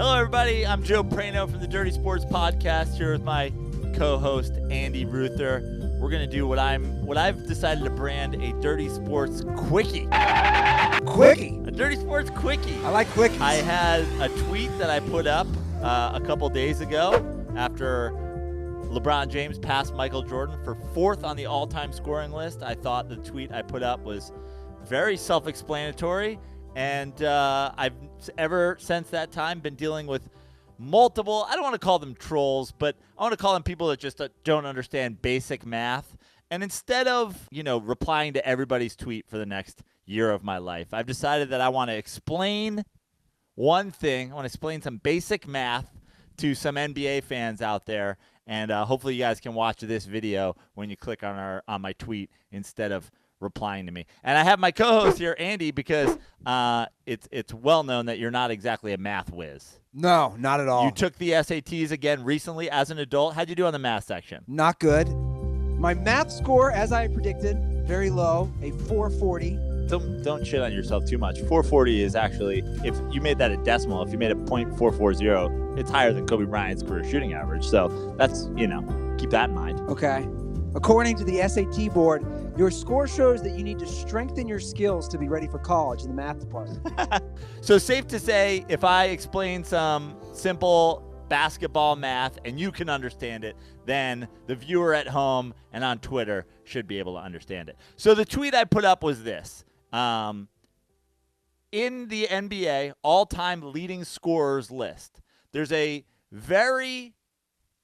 Hello, everybody. I'm Joe Praino from the Dirty Sports Podcast here with my co-host Andy Ruther. We're gonna do what I've decided to brand a Dirty Sports Quickie. Quickie. A Dirty Sports Quickie. I like quickies. I had a tweet that I put up a couple days ago after LeBron James passed Michael Jordan for 4th on the all-time scoring list. I thought the tweet I put up was very self-explanatory, and I've ever since that time been dealing with multiple, I don't want to call them trolls, but I want to call them people that just don't understand basic math. And instead of, replying to everybody's tweet for the next year of my life, I've decided that I want to explain one thing. I want to explain some basic math to some NBA fans out there. And hopefully you guys can watch this video when you click on my tweet instead of replying to me. And I have my co-host here, Andy, because it's well known that you're not exactly a math whiz. No, not at all. You took the SATs again recently as an adult. How'd you do on the math section? Not good. My math score, as I predicted, very low, a 440. Don't shit on yourself too much. 440 is actually, if you made that a decimal, if you made it .440, it's higher than Kobe Bryant's career shooting average. So that's, keep that in mind. Okay. According to the SAT board, your score shows that you need to strengthen your skills to be ready for college in the math department. So safe to say, if I explain some simple basketball math and you can understand it, then the viewer at home and on Twitter should be able to understand it. So the tweet I put up was this. In the NBA all-time leading scorers list, there's a very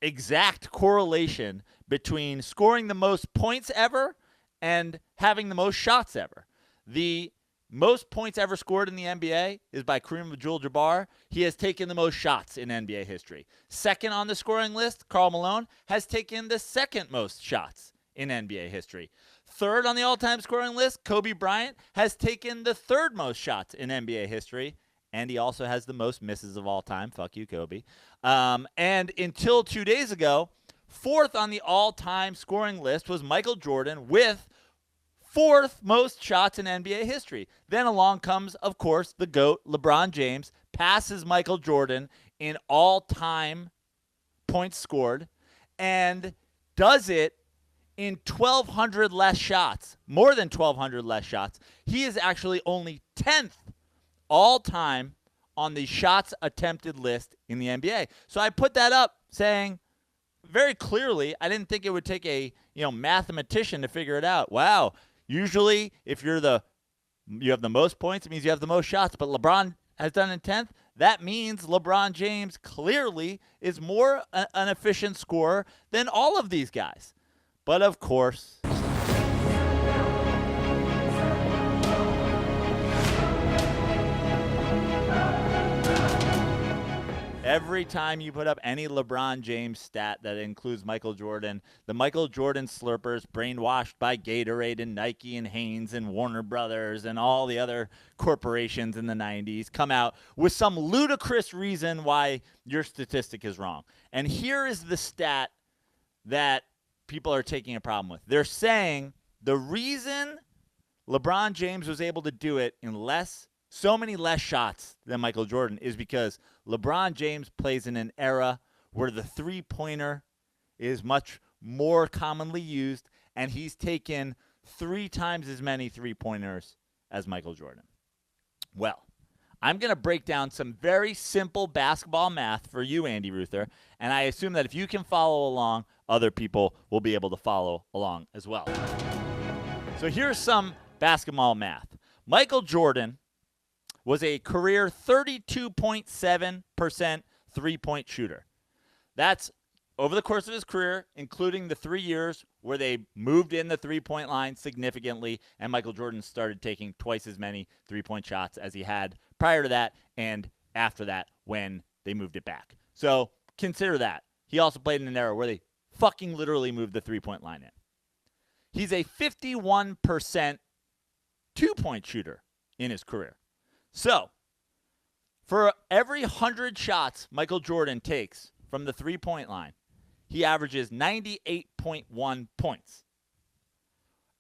exact correlation between scoring the most points ever and having the most shots ever. The most points ever scored in the NBA is by Kareem Abdul-Jabbar. He has taken the most shots in NBA history. Second on the scoring list, Karl Malone has taken the second most shots in NBA history. Third on the all-time scoring list, Kobe Bryant has taken the third most shots in NBA history. And he also has the most misses of all time. Fuck you, Kobe. And until 2 days ago, fourth on the all-time scoring list was Michael Jordan with fourth most shots in NBA history. Then along comes, of course, the GOAT, LeBron James, passes Michael Jordan in all-time points scored, and does it in 1,200 less shots, more than 1,200 less shots. He is actually only 10th all-time on the shots attempted list in the NBA. So I put that up saying very clearly, I didn't think it would take a mathematician to figure it out. Wow. Usually, if you have the most points, it means you have the most shots. But LeBron has done in 10th. That means LeBron James clearly is more an efficient scorer than all of these guys. But of course, every time you put up any LeBron James stat that includes Michael Jordan, the Michael Jordan slurpers, brainwashed by Gatorade and Nike and Hanes and Warner Brothers and all the other corporations in the 90s, come out with some ludicrous reason why your statistic is wrong. And here is the stat that people are taking a problem with. They're saying the reason LeBron James was able to do it in so many less shots than Michael Jordan is because LeBron James plays in an era where the three-pointer is much more commonly used, and he's taken 3 times as many three-pointers as Michael Jordan. Well, I'm going to break down some very simple basketball math for you, Andy Ruther, and I assume that if you can follow along, other people will be able to follow along as well. So here's some basketball math. Michael Jordan was a career 32.7% three-point shooter. That's over the course of his career, including the 3 years where they moved in the three-point line significantly, and Michael Jordan started taking twice as many three-point shots as he had prior to that and after that when they moved it back. So consider that. He also played in an era where they fucking literally moved the three-point line in. He's a 51% two-point shooter in his career. So, for every 100 shots Michael Jordan takes from the three-point line, he averages 98.1 points.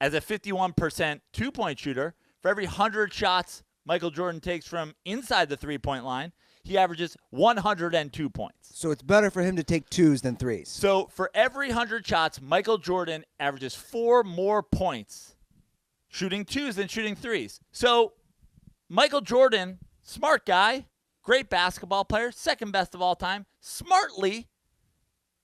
As a 51% two-point shooter, for every 100 shots Michael Jordan takes from inside the three-point line, he averages 102 points. So it's better for him to take twos than threes. So for every 100 shots, Michael Jordan averages 4 more points shooting twos than shooting threes. So Michael Jordan, smart guy, great basketball player, second best of all time, smartly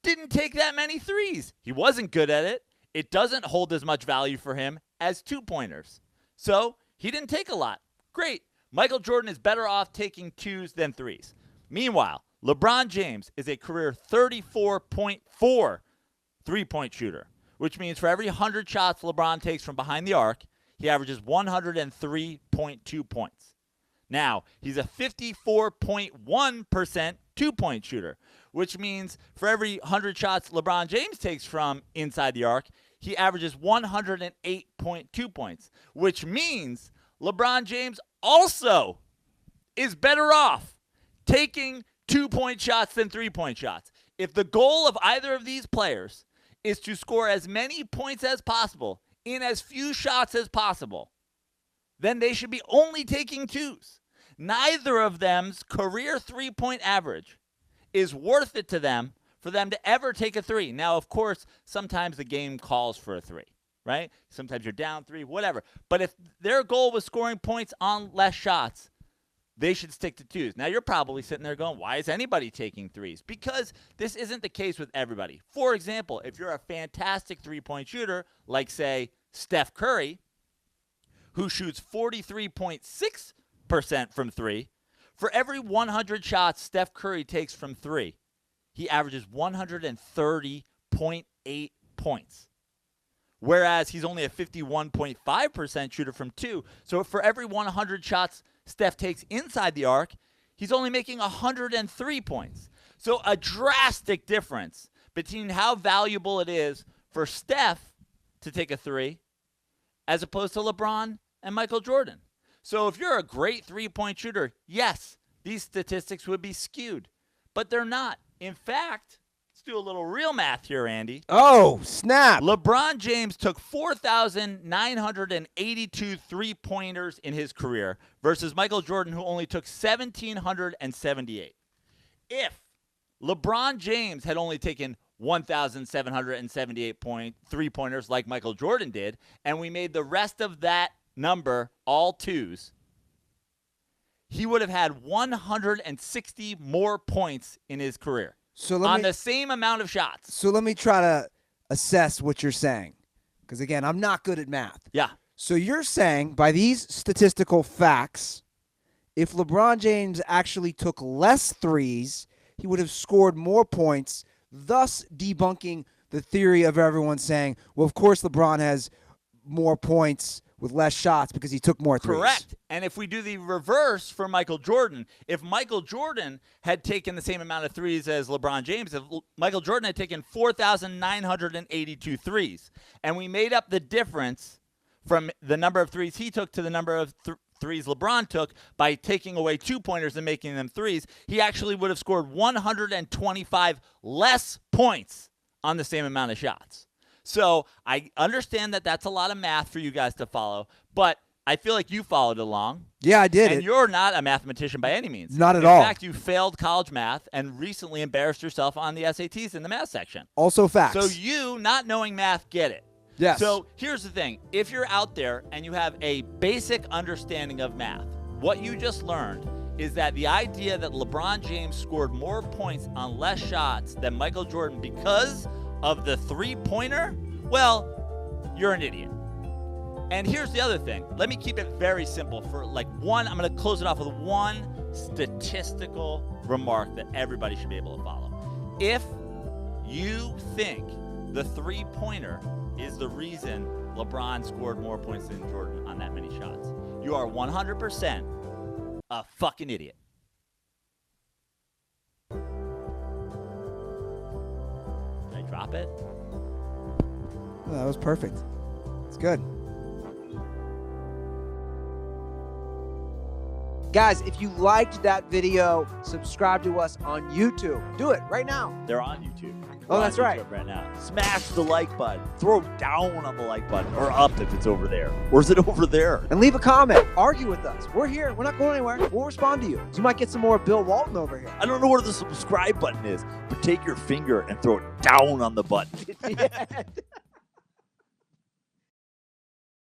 didn't take that many threes. He wasn't good at it. It doesn't hold as much value for him as two-pointers. So he didn't take a lot. Great. Michael Jordan is better off taking twos than threes. Meanwhile, LeBron James is a career 34.4 three-point shooter, which means for every 100 shots LeBron takes from behind the arc, he averages 103.2 points. Now, he's a 54.1% two-point shooter, which means for every 100 shots LeBron James takes from inside the arc, he averages 108.2 points, which means LeBron James also is better off taking two-point shots than three-point shots. If the goal of either of these players is to score as many points as possible in as few shots as possible, then they should be only taking twos. Neither of them's career three-point average is worth it to them for them to ever take a three. Now, of course, sometimes the game calls for a three, right? Sometimes you're down three, whatever. But if their goal was scoring points on less shots, they should stick to twos. Now, you're probably sitting there going, why is anybody taking threes? Because this isn't the case with everybody. For example, if you're a fantastic three-point shooter, like, say, Steph Curry, who shoots 43.6% from three, for every 100 shots Steph Curry takes from three, he averages 130.8 points. Whereas he's only a 51.5% shooter from two. So for every 100 shots Steph takes inside the arc, he's only making 103 points. So a drastic difference between how valuable it is for Steph to take a three as opposed to LeBron and Michael Jordan. So if you're a great three-point shooter, yes, these statistics would be skewed. But they're not. In fact, let's do a little real math here, Andy. Oh, snap. LeBron James took 4,982 three-pointers in his career versus Michael Jordan, who only took 1,778. If LeBron James had only taken 1,778 three-pointers like Michael Jordan did, and we made the rest of that number all twos, he would have had 160 more points in his career on the same amount of shots. So let me try to assess what you're saying, because, again, I'm not good at math. Yeah. So you're saying, by these statistical facts, if LeBron James actually took less threes, he would have scored more points, thus debunking the theory of everyone saying, well, of course LeBron has more points with less shots because he took more threes. Correct. And if we do the reverse for Michael Jordan, if Michael Jordan had taken the same amount of threes as LeBron James, if Michael Jordan had taken 4,982 threes, and we made up the difference from the number of threes he took to the number of threes LeBron took by taking away two-pointers and making them threes, he actually would have scored 125 less points on the same amount of shots. So I understand that that's a lot of math for you guys to follow, but I feel like you followed along. Yeah, I did. And you're not a mathematician by any means. Not at all. In fact, you failed college math and recently embarrassed yourself on the SATs in the math section. Also facts. So you, not knowing math, get it. Yes. So here's the thing. If you're out there and you have a basic understanding of math, what you just learned is that the idea that LeBron James scored more points on less shots than Michael Jordan because of the three-pointer, well, you're an idiot. And here's the other thing. Let me keep it very simple. For I'm going to close it off with one statistical remark that everybody should be able to follow. If you think the three-pointer is the reason LeBron scored more points than Jordan on that many shots, you are 100% a fucking idiot. Did I drop it? Oh, that was perfect. It's good. Guys, if you liked that video, subscribe to us on YouTube. Do it right now. They're on YouTube. Oh, We're that's on right. YouTube right now. Smash the like button. Throw down on the like button, or up if it's over there. Or is it over there? And leave a comment. Argue with us. We're here. We're not going anywhere. We'll respond to you. You might get some more Bill Walton over here. I don't know where the subscribe button is, but take your finger and throw it down on the button. Yeah.